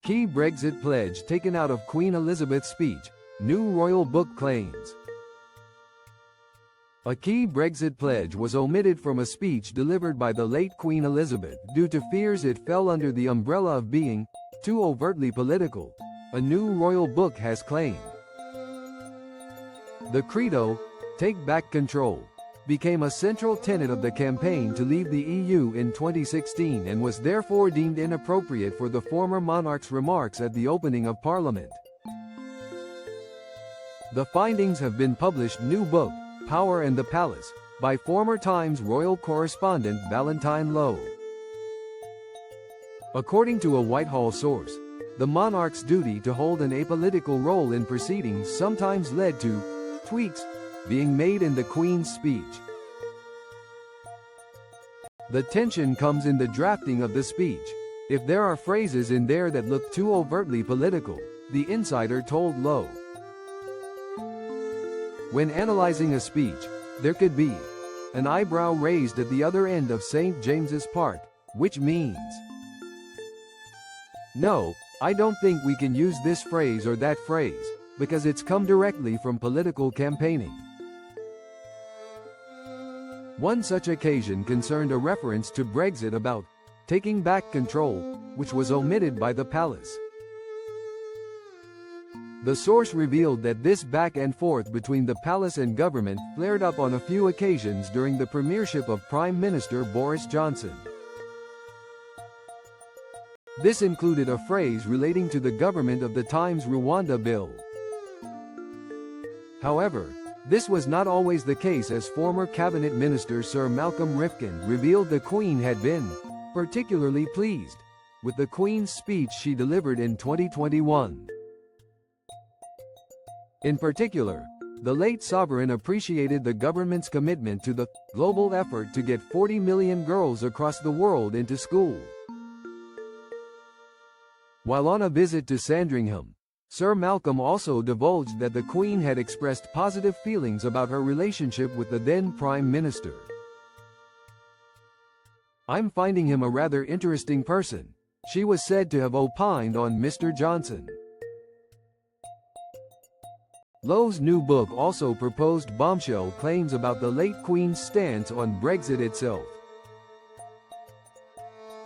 Key Brexit pledge taken out of Queen Elizabeth's speech, new royal book claims. A key Brexit pledge was omitted from a speech delivered by the late Queen Elizabeth due to fears it fell under the umbrella of being too overtly political, a new royal book has claimed. The credo, "Take back control," became a central tenet of the campaign to leave the EU in 2016 and was therefore deemed inappropriate for the former monarch's remarks at the opening of Parliament. The findings have been published new book, Power and the Palace, by former Times royal correspondent Valentine Lowe. According to a Whitehall source, the monarch's duty to hold an apolitical role in proceedings sometimes led to tweaks being made in the Queen's speech. The tension comes in the drafting of the speech. If there are phrases in there that look too overtly political, the insider told Lowe. When analyzing a speech, there could be an eyebrow raised at the other end of St. James's Park, which means, "No, I don't think we can use this phrase or that phrase, because it's come directly from political campaigning." One such occasion concerned a reference to Brexit about taking back control, which was omitted by the palace. The source revealed that this back and forth between the palace and government flared up on a few occasions during the premiership of Prime Minister Boris Johnson. This included a phrase relating to the government of the time's Rwanda bill. However, this was not always the case, as former cabinet minister Sir Malcolm Rifkin revealed the Queen had been particularly pleased with the Queen's speech she delivered in 2021. In particular, the late sovereign appreciated the government's commitment to the global effort to get 40 million girls across the world into school. While on a visit to Sandringham, Sir Malcolm also divulged that the Queen had expressed positive feelings about her relationship with the then Prime Minister. "I'm finding him a rather interesting person," she was said to have opined on Mr. Johnson. Lowe's new book also proposed bombshell claims about the late Queen's stance on Brexit itself.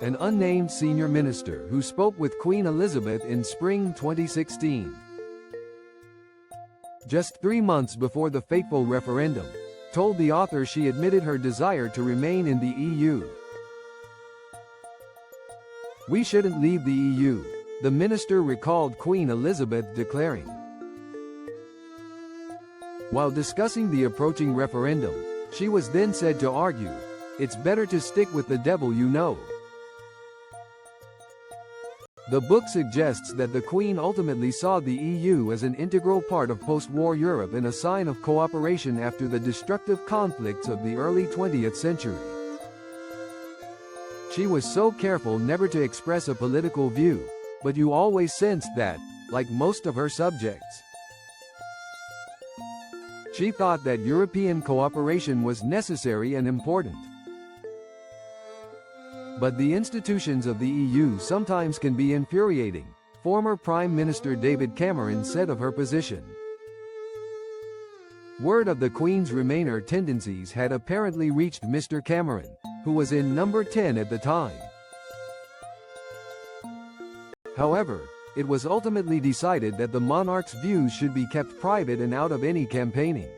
An unnamed senior minister who spoke with Queen Elizabeth in spring 2016, just 3 months before the fateful referendum, told the author she admitted her desire to remain in the EU. "We shouldn't leave the EU," the minister recalled Queen Elizabeth declaring. While discussing the approaching referendum, she was then said to argue, "It's better to stick with the devil you know." The book suggests that the Queen ultimately saw the EU as an integral part of post-war Europe and a sign of cooperation after the destructive conflicts of the early 20th century. She was so careful never to express a political view, but you always sensed that, like most of her subjects, she thought that European cooperation was necessary and important. But the institutions of the EU sometimes can be infuriating, former Prime Minister David Cameron said of her position. Word of the Queen's Remainer tendencies had apparently reached Mr. Cameron, who was in number 10 at the time. However, it was ultimately decided that the monarch's views should be kept private and out of any campaigning.